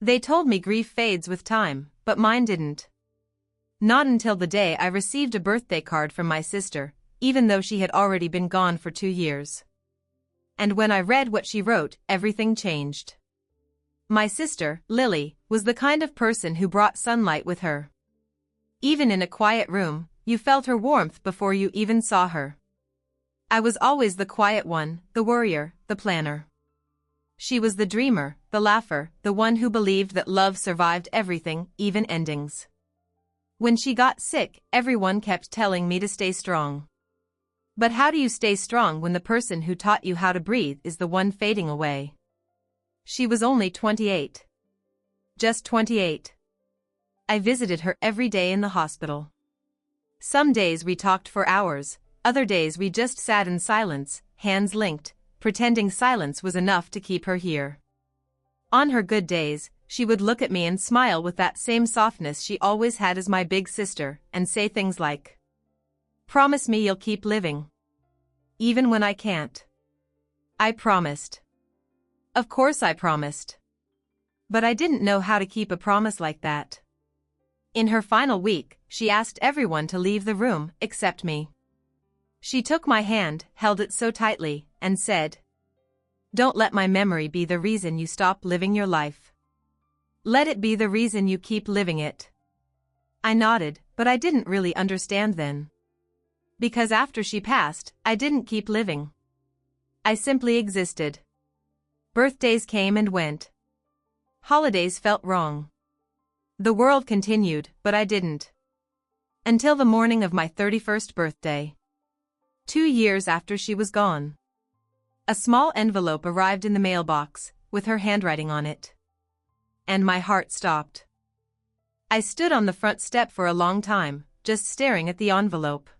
They told me grief fades with time, but mine didn't. Not until the day I received a birthday card from my sister, even though she had already been gone for 2 years. And when I read what she wrote, everything changed. My sister, Lily, was the kind of person who brought sunlight with her. Even in a quiet room, you felt her warmth before you even saw her. I was always the quiet one, the worrier, the planner. She was the dreamer, the laugher, the one who believed that love survived everything, even endings. When she got sick, everyone kept telling me to stay strong. But how do you stay strong when the person who taught you how to breathe is the one fading away? She was only 28. Just 28. I visited her every day in the hospital. Some days we talked for hours, other days we just sat in silence, hands linked, pretending silence was enough to keep her here. On her good days, she would look at me and smile with that same softness she always had as my big sister, and say things like, "Promise me you'll keep living. Even when I can't." I promised. Of course I promised. But I didn't know how to keep a promise like that. In her final week, she asked everyone to leave the room, except me. She took my hand, held it so tightly, and said, "Don't let my memory be the reason you stop living your life. Let it be the reason you keep living it." I nodded, but I didn't really understand then. Because after she passed, I didn't keep living. I simply existed. Birthdays came and went. Holidays felt wrong. The world continued, but I didn't. Until the morning of my 31st birthday. 2 years after she was gone. A small envelope arrived in the mailbox, with her handwriting on it. And my heart stopped. I stood on the front step for a long time, just staring at the envelope.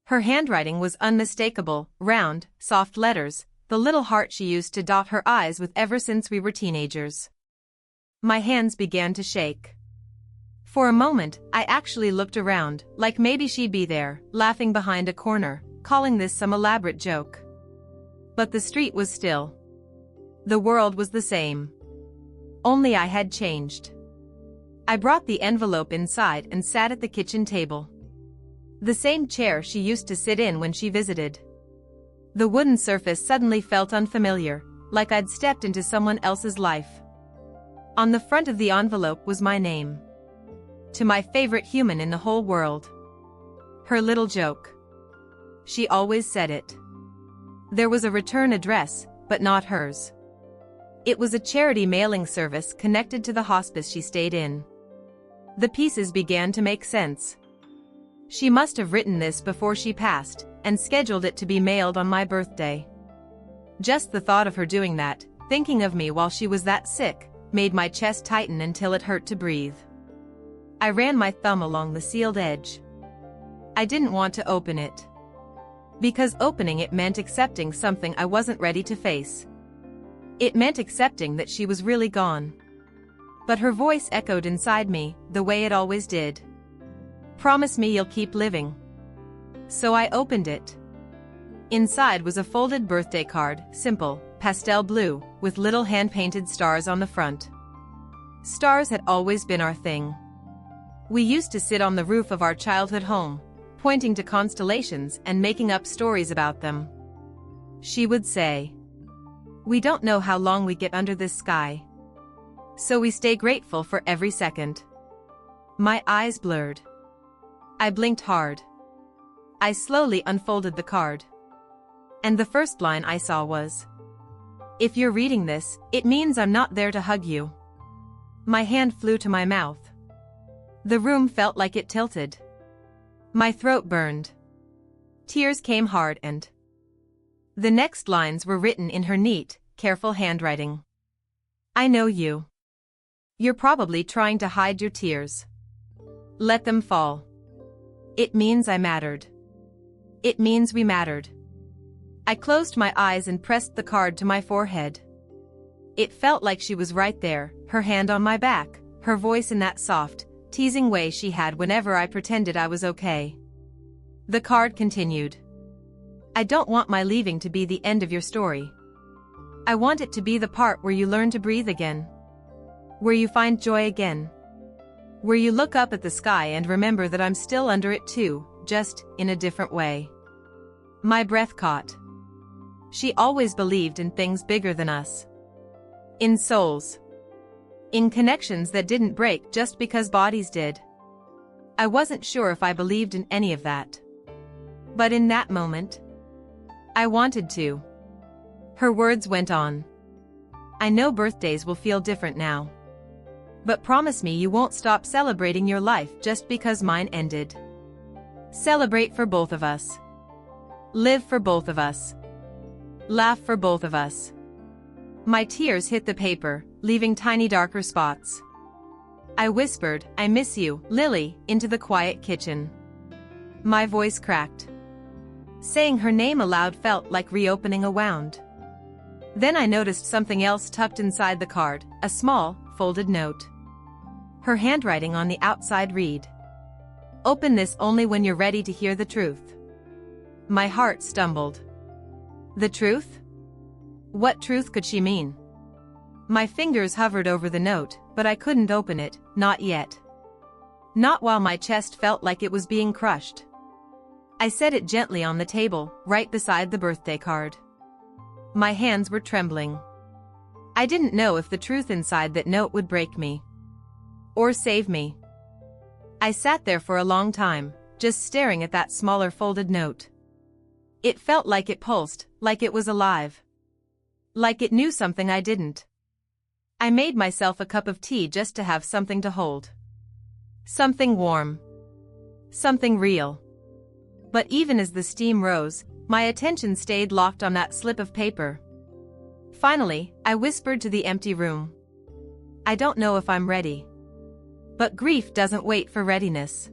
Her handwriting was unmistakable, round, soft letters, the little heart she used to dot her I's with ever since we were teenagers. My hands began to shake. For a moment, I actually looked around, like maybe she'd be there, laughing behind a corner, calling this some elaborate joke. But the street was still. The world was the same. Only I had changed. I brought the envelope inside and sat at the kitchen table. The same chair she used to sit in when she visited. The wooden surface suddenly felt unfamiliar, like I'd stepped into someone else's life. On the front of the envelope was my name. To my favorite human in the whole world. Her little joke. She always said it. There was a return address, but not hers. It was a charity mailing service connected to the hospice she stayed in. The pieces began to make sense. She must have written this before she passed, and scheduled it to be mailed on my birthday. Just the thought of her doing that, thinking of me while she was that sick, made my chest tighten until it hurt to breathe. I ran my thumb along the sealed edge. I didn't want to open it. Because opening it meant accepting something I wasn't ready to face. It meant accepting that she was really gone. But her voice echoed inside me, the way it always did. "Promise me you'll keep living." So I opened it. Inside was a folded birthday card, simple, pastel blue, with little hand-painted stars on the front. Stars had always been our thing. We used to sit on the roof of our childhood home, pointing to constellations and making up stories about them. She would say, "We don't know how long we get under this sky. So we stay grateful for every second." My eyes blurred. I blinked hard. I slowly unfolded the card. And the first line I saw was, "If you're reading this, it means I'm not there to hug you." My hand flew to my mouth. The room felt like it tilted. My throat burned. Tears came hard and the next lines were written in her neat, careful handwriting. "I know you. You're probably trying to hide your tears. Let them fall. It means I mattered. It means we mattered." I closed my eyes and pressed the card to my forehead. It felt like she was right there, her hand on my back, her voice in that soft, teasing way she had whenever I pretended I was okay. The card continued. "I don't want my leaving to be the end of your story. I want it to be the part where you learn to breathe again. Where you find joy again. Where you look up at the sky and remember that I'm still under it too, just in a different way. My breath caught. She always believed in things bigger than us. In souls. In connections that didn't break just because bodies did. I wasn't sure if I believed in any of that. But in that moment, I wanted to. Her words went on. I know birthdays will feel different now. But promise me you won't stop celebrating your life just because mine ended. Celebrate for both of us. Live for both of us. Laugh for both of us. My tears hit the paper, leaving tiny darker spots. I whispered, I miss you, Lily, into the quiet kitchen. My voice cracked. Saying her name aloud felt like reopening a wound. Then I noticed something else tucked inside the card, a small, folded note. Her handwriting on the outside read. Open this only when you're ready to hear the truth. My heart stumbled. The truth? What truth could she mean? My fingers hovered over the note, but I couldn't open it, not yet. Not while my chest felt like it was being crushed. I set it gently on the table, right beside the birthday card. My hands were trembling. I didn't know if the truth inside that note would break me. Or save me. I sat there for a long time, just staring at that smaller folded note. It felt like it pulsed, like it was alive. Like it knew something I didn't. I made myself a cup of tea just to have something to hold. Something warm. Something real. But even as the steam rose, my attention stayed locked on that slip of paper. Finally, I whispered to the empty room. I don't know if I'm ready. But grief doesn't wait for readiness.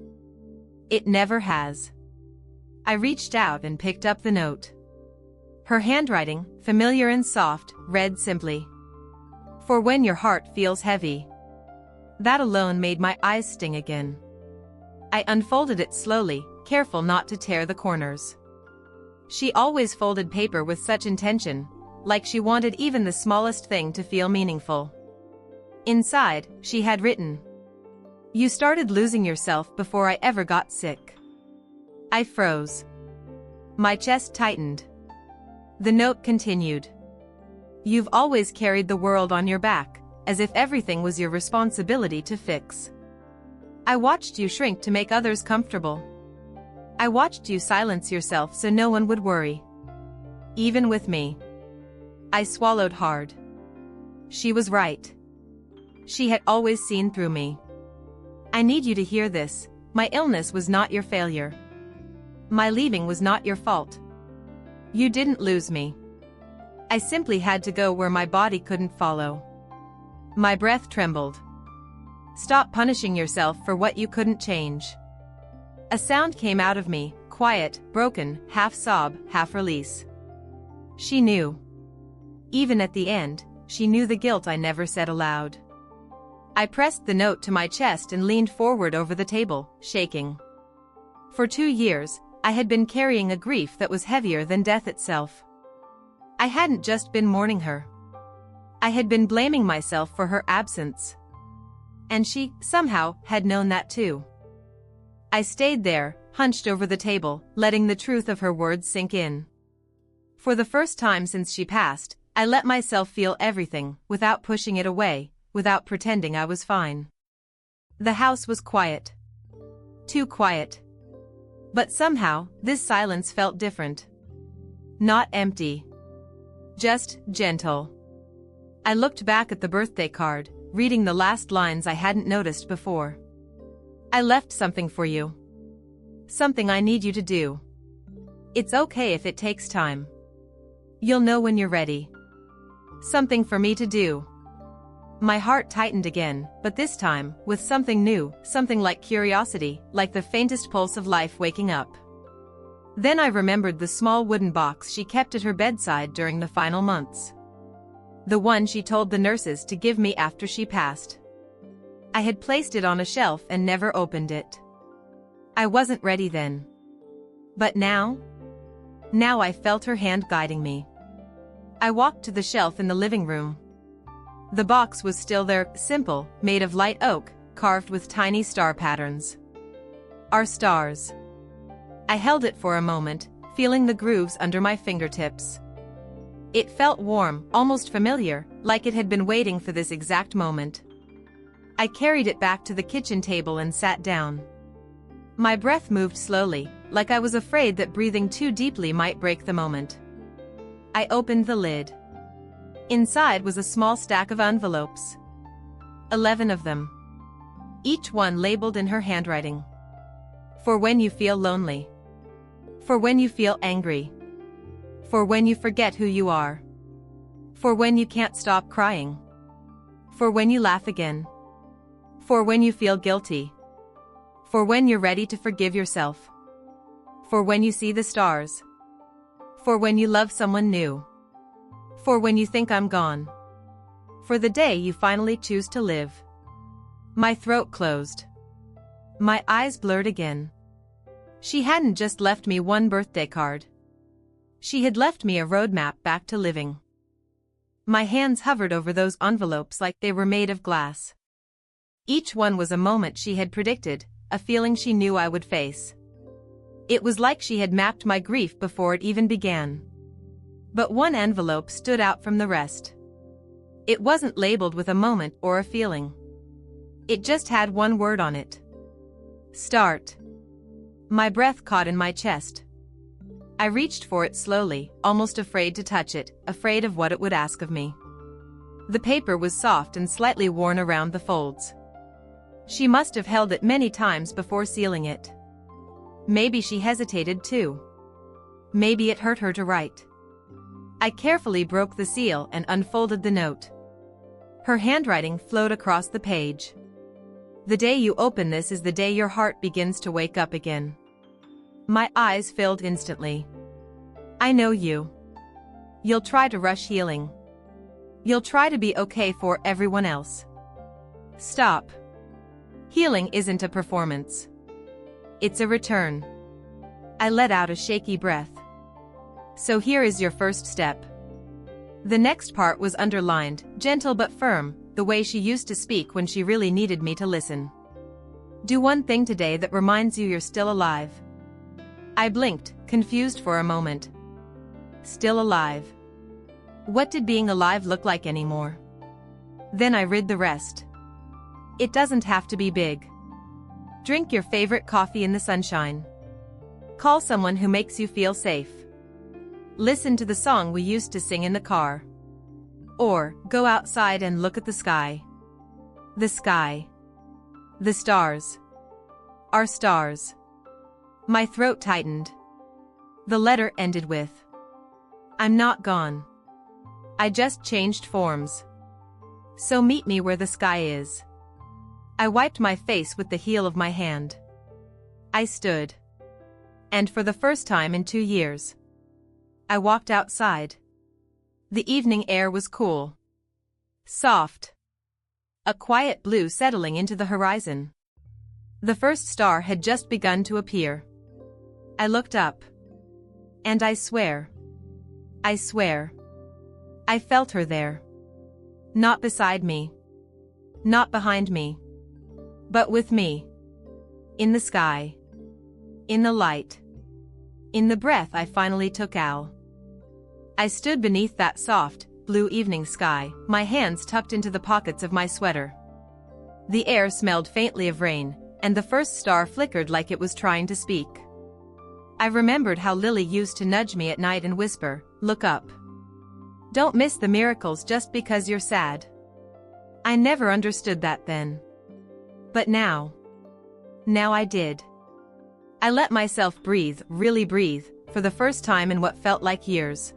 It never has. I reached out and picked up the note. Her handwriting, familiar and soft, read simply. For when your heart feels heavy. That alone made my eyes sting again. I unfolded it slowly, careful not to tear the corners. She always folded paper with such intention, like she wanted even the smallest thing to feel meaningful. Inside, she had written, You started losing yourself before I ever got sick. I froze. My chest tightened. The note continued. You've always carried the world on your back, as if everything was your responsibility to fix. I watched you shrink to make others comfortable. I watched you silence yourself so no one would worry. Even with me. I swallowed hard. She was right. She had always seen through me. I need you to hear this. My illness was not your failure. My leaving was not your fault. You didn't lose me. I simply had to go where my body couldn't follow. My breath trembled. Stop punishing yourself for what you couldn't change. A sound came out of me, quiet, broken, half sob, half release. She knew. Even at the end, she knew the guilt I never said aloud. I pressed the note to my chest and leaned forward over the table, shaking. For 2 years, I had been carrying a grief that was heavier than death itself. I hadn't just been mourning her. I had been blaming myself for her absence. And she, somehow, had known that too. I stayed there, hunched over the table, letting the truth of her words sink in. For the first time since she passed, I let myself feel everything, without pushing it away, without pretending I was fine. The house was quiet. Too quiet. But somehow, this silence felt different. Not empty. Just gentle. I looked back at the birthday card, reading the last lines I hadn't noticed before. I left something for you. Something I need you to do. It's okay if it takes time. You'll know when you're ready. Something for me to do. My heart tightened again, but this time, with something new, something like curiosity, like the faintest pulse of life waking up. Then I remembered the small wooden box she kept at her bedside during the final months. The one she told the nurses to give me after she passed. I had placed it on a shelf and never opened it. I wasn't ready then. But now? Now I felt her hand guiding me. I walked to the shelf in the living room. The box was still there, simple, made of light oak, carved with tiny star patterns. Our stars. I held it for a moment, feeling the grooves under my fingertips. It felt warm, almost familiar, like it had been waiting for this exact moment. I carried it back to the kitchen table and sat down. My breath moved slowly, like I was afraid that breathing too deeply might break the moment. I opened the lid. Inside was a small stack of envelopes. 11 of them. Each one labeled in her handwriting. For when you feel lonely. For when you feel angry. For when you forget who you are. For when you can't stop crying. For when you laugh again. For when you feel guilty. For when you're ready to forgive yourself. For when you see the stars. For when you love someone new. For when you think I'm gone. For the day you finally choose to live. My throat closed. My eyes blurred again. She hadn't just left me one birthday card. She had left me a roadmap back to living. My hands hovered over those envelopes like they were made of glass. Each one was a moment she had predicted, a feeling she knew I would face. It was like she had mapped my grief before it even began. But one envelope stood out from the rest. It wasn't labeled with a moment or a feeling. It just had one word on it. Start. My breath caught in my chest. I reached for it slowly, almost afraid to touch it, afraid of what it would ask of me. The paper was soft and slightly worn around the folds. She must have held it many times before sealing it. Maybe she hesitated too. Maybe it hurt her to write. I carefully broke the seal and unfolded the note. Her handwriting flowed across the page. The day you open this is the day your heart begins to wake up again. My eyes filled instantly. I know you. You'll try to rush healing. You'll try to be okay for everyone else. Stop. Healing isn't a performance. It's a return. I let out a shaky breath. So here is your first step. The next part was underlined, gentle but firm, the way she used to speak when she really needed me to listen. Do one thing today that reminds you you're still alive. I blinked, confused for a moment. Still alive. What did being alive look like anymore? Then I read the rest. It doesn't have to be big. Drink your favorite coffee in the sunshine. Call someone who makes you feel safe. Listen to the song we used to sing in the car. Or, go outside and look at the sky. The sky. The stars. Our stars. My throat tightened. The letter ended with, I'm not gone. I just changed forms. So meet me where the sky is. I wiped my face with the heel of my hand. I stood. And for the first time in 2 years, I walked outside. The evening air was cool. Soft. A quiet blue settling into the horizon. The first star had just begun to appear. I looked up. And I swear, I felt her there. Not beside me. Not behind me. But with me. In the sky. In the light. In the breath I finally took out. I stood beneath that soft, blue evening sky, my hands tucked into the pockets of my sweater. The air smelled faintly of rain, and the first star flickered like it was trying to speak. I remembered how Lily used to nudge me at night and whisper, look up. Don't miss the miracles just because you're sad. I never understood that then. But now I did. I let myself breathe, really breathe, for the first time in what felt like years.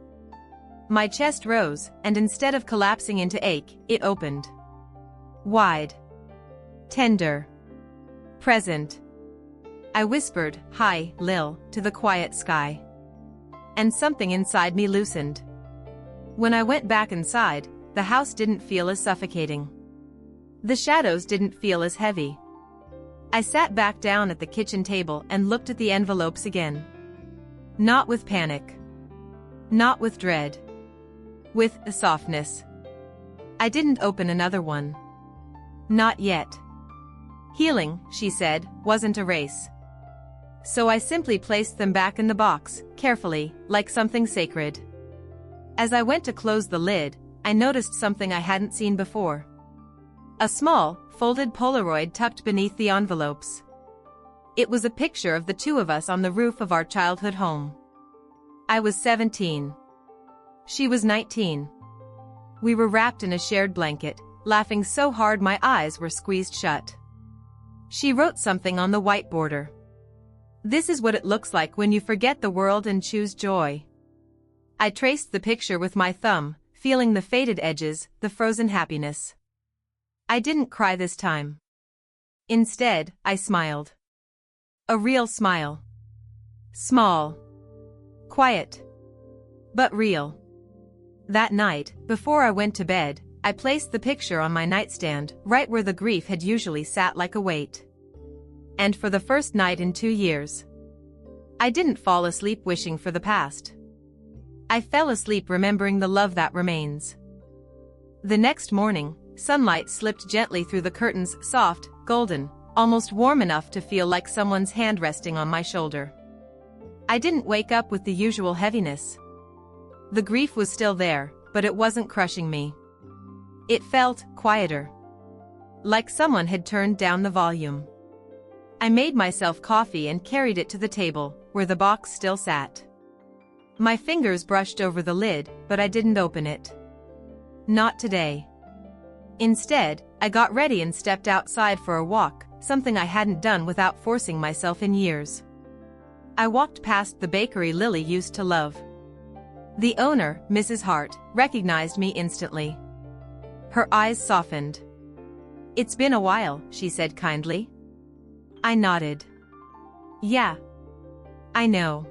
My chest rose, and instead of collapsing into ache, it opened. Wide. Tender. Present. I whispered, hi, Lil, to the quiet sky. And something inside me loosened. When I went back inside, the house didn't feel as suffocating. The shadows didn't feel as heavy. I sat back down at the kitchen table and looked at the envelopes again. Not with panic. Not with dread. With a softness. I didn't open another one. Not yet. Healing, she said, wasn't a race. So I simply placed them back in the box, carefully, like something sacred. As I went to close the lid, I noticed something I hadn't seen before. A small, folded Polaroid tucked beneath the envelopes. It was a picture of the two of us on the roof of our childhood home. I was 17. She was 19. We were wrapped in a shared blanket, laughing so hard my eyes were squeezed shut. She wrote something on the white border. "This is what it looks like when you forget the world and choose joy." I traced the picture with my thumb, feeling the faded edges, the frozen happiness. I didn't cry this time. Instead, I smiled. A real smile. Small. Quiet. But real. That night, before I went to bed, I placed the picture on my nightstand, right where the grief had usually sat like a weight. And for the first night in 2 years, I didn't fall asleep wishing for the past. I fell asleep remembering the love that remains. The next morning, sunlight slipped gently through the curtains, soft, golden, almost warm enough to feel like someone's hand resting on my shoulder. I didn't wake up with the usual heaviness. The grief was still there, but it wasn't crushing me. It felt quieter. Like someone had turned down the volume. I made myself coffee and carried it to the table, where the box still sat. My fingers brushed over the lid, but I didn't open it. Not today. Instead, I got ready and stepped outside for a walk, something I hadn't done without forcing myself in years. I walked past the bakery Lily used to love. The owner, Mrs. Hart, recognized me instantly. Her eyes softened. "It's been a while," she said kindly. I nodded. "Yeah. I know."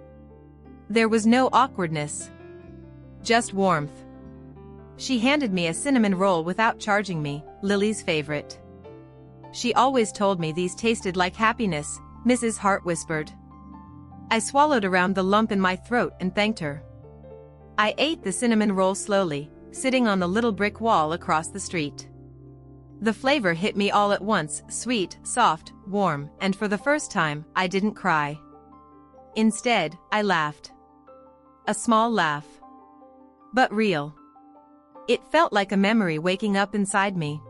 There was no awkwardness. Just warmth. She handed me a cinnamon roll without charging me, Lily's favorite. "She always told me these tasted like happiness," Mrs. Hart whispered. I swallowed around the lump in my throat and thanked her. I ate the cinnamon roll slowly, sitting on the little brick wall across the street. The flavor hit me all at once, sweet, soft, warm, and for the first time, I didn't cry. Instead, I laughed. A small laugh. But real. It felt like a memory waking up inside me.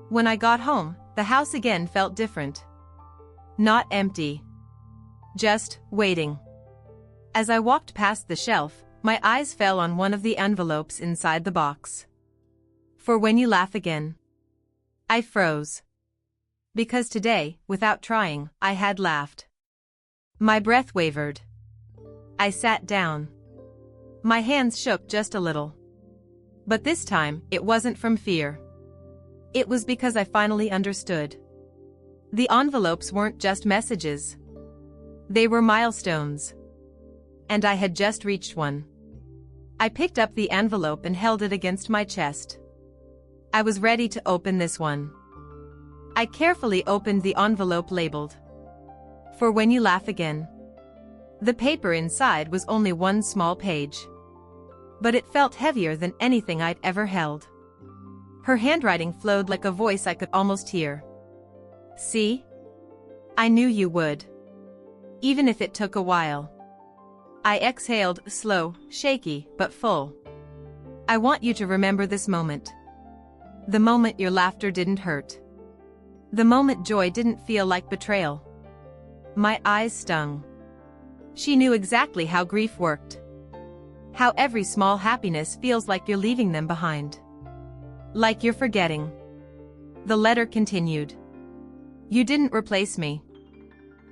When I got home, the house again felt different. Not empty. Just waiting. As I walked past the shelf, my eyes fell on one of the envelopes inside the box. "For when you laugh again." I froze. Because today, without trying, I had laughed. My breath wavered. I sat down. My hands shook just a little. But this time, it wasn't from fear. It was because I finally understood. The envelopes weren't just messages. They were milestones. And I had just reached one. I picked up the envelope and held it against my chest. I was ready to open this one. I carefully opened the envelope labeled, "For when you laugh again." The paper inside was only one small page. But it felt heavier than anything I'd ever held. Her handwriting flowed like a voice I could almost hear. "See? I knew you would. Even if it took a while." I exhaled, slow, shaky, but full. "I want you to remember this moment. The moment your laughter didn't hurt. The moment joy didn't feel like betrayal." My eyes stung. She knew exactly how grief worked. How every small happiness feels like you're leaving them behind. Like you're forgetting. The letter continued. "You didn't replace me.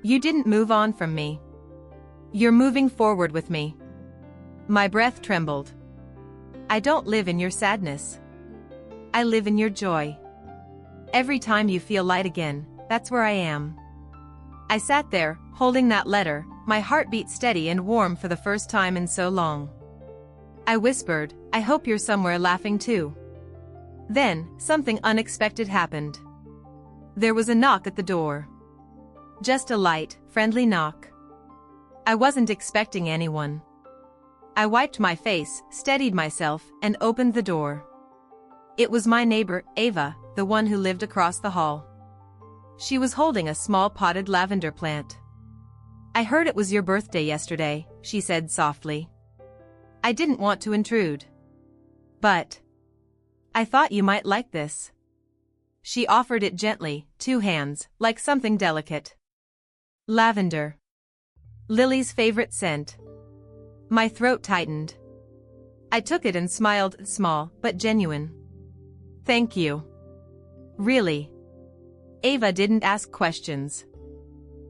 You didn't move on from me. You're moving forward with me." My breath trembled. "I don't live in your sadness. I live in your joy. Every time you feel light again, that's where I am." I sat there, holding that letter, my heart beat steady and warm for the first time in so long. I whispered, "I hope you're somewhere laughing too." Then, something unexpected happened. There was a knock at the door. Just a light, friendly knock. I wasn't expecting anyone. I wiped my face, steadied myself, and opened the door. It was my neighbor, Ava, the one who lived across the hall. She was holding a small potted lavender plant. "I heard it was your birthday yesterday," she said softly. "I didn't want to intrude. But I thought you might like this." She offered it gently, 2 hands, like something delicate. Lavender. Lily's favorite scent. My throat tightened. I took it and smiled, small but genuine. "Thank you." "Really?" Ava didn't ask questions.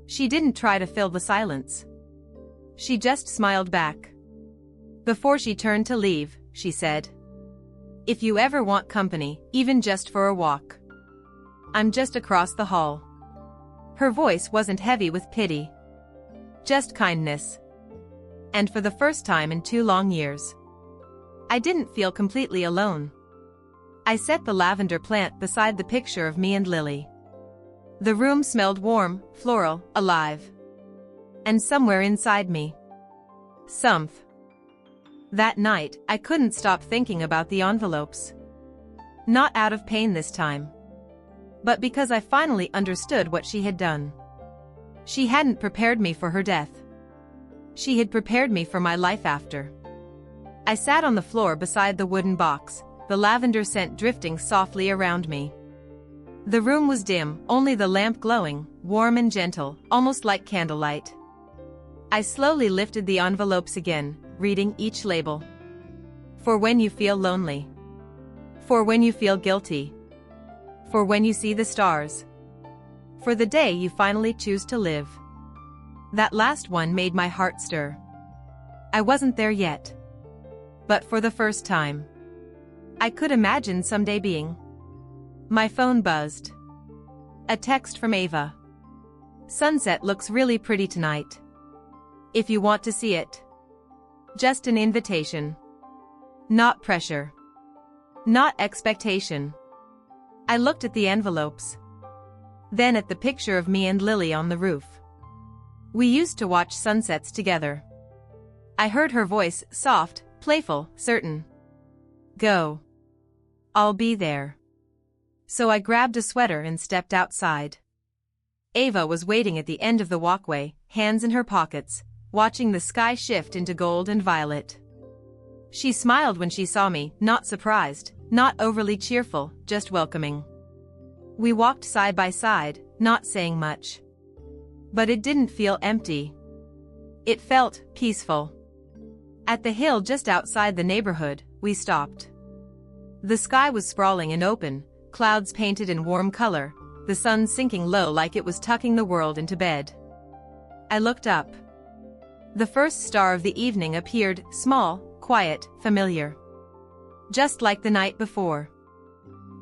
She didn't try to fill the silence. She just smiled back. Before she turned to leave, she said, "If you ever want company, even just for a walk, I'm just across the hall." Her voice wasn't heavy with pity. Just kindness. And for the first time in 2 long years, I didn't feel completely alone. I set the lavender plant beside the picture of me and Lily. The room smelled warm, floral, alive. And somewhere inside me, that night, I couldn't stop thinking about the envelopes. Not out of pain this time, but because I finally understood what she had done. She hadn't prepared me for her death. She had prepared me for my life after. I sat on the floor beside the wooden box, the lavender scent drifting softly around me. The room was dim, only the lamp glowing, warm and gentle, almost like candlelight. I slowly lifted the envelopes again, reading each label. For when you feel lonely. For when you feel guilty. For when you see the stars. For the day you finally choose to live. That last one made my heart stir. I wasn't there yet. But for the first time, I could imagine someday being. My phone buzzed. A text from Ava. "Sunset looks really pretty tonight. If you want to see it." Just an invitation. Not pressure. Not expectation. I looked at the envelopes. Then at the picture of me and Lily on the roof. We used to watch sunsets together. I heard her voice, soft, playful, certain. "Go. I'll be there." So I grabbed a sweater and stepped outside. Ava was waiting at the end of the walkway, hands in her pockets, watching the sky shift into gold and violet. She smiled when she saw me, not surprised, not overly cheerful, just welcoming. We walked side by side, not saying much. But it didn't feel empty. It felt peaceful. At the hill just outside the neighborhood, we stopped. The sky was sprawling and open, clouds painted in warm color, the sun sinking low like it was tucking the world into bed. I looked up. The first star of the evening appeared, small, quiet, familiar. Just like the night before.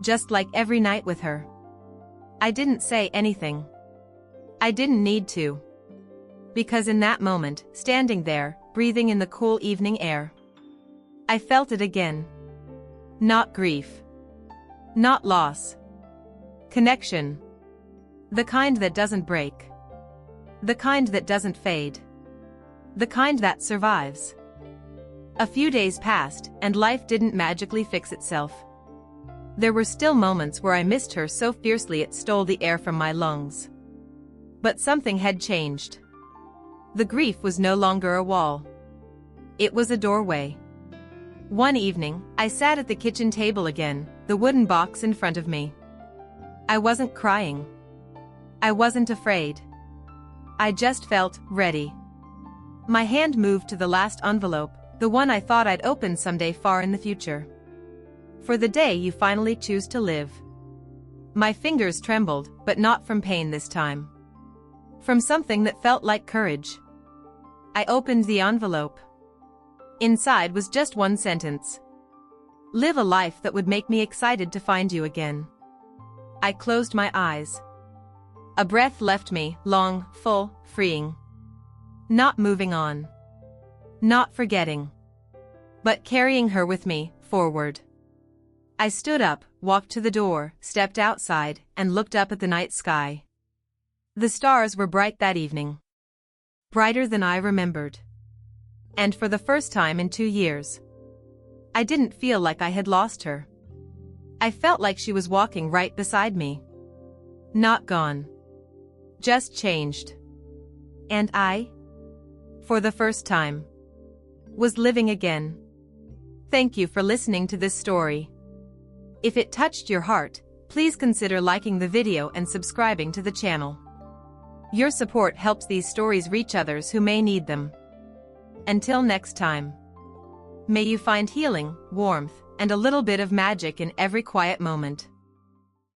Just like every night with her. I didn't say anything. I didn't need to. Because in that moment, standing there, breathing in the cool evening air, I felt it again. Not grief. Not loss. Connection. The kind that doesn't break. The kind that doesn't fade. The kind that survives. A few days passed, and life didn't magically fix itself. There were still moments where I missed her so fiercely it stole the air from my lungs. But something had changed. The grief was no longer a wall. It was a doorway. One evening, I sat at the kitchen table again, the wooden box in front of me. I wasn't crying. I wasn't afraid. I just felt ready. My hand moved to the last envelope, the one I thought I'd open someday far in the future. For the day you finally choose to live. My fingers trembled, but not from pain this time. From something that felt like courage. I opened the envelope. Inside was just one sentence. Live a life that would make me excited to find you again. I closed my eyes. A breath left me, long, full, freeing. Not moving on. Not forgetting. But carrying her with me, forward. I stood up, walked to the door, stepped outside, and looked up at the night sky. The stars were bright that evening. Brighter than I remembered. And for the first time in 2 years, I didn't feel like I had lost her. I felt like she was walking right beside me. Not gone. Just changed. And I, for the first time, was living again. Thank you for listening to this story. If it touched your heart, please consider liking the video and subscribing to the channel. Your support helps these stories reach others who may need them. Until next time, may you find healing, warmth, and a little bit of magic in every quiet moment.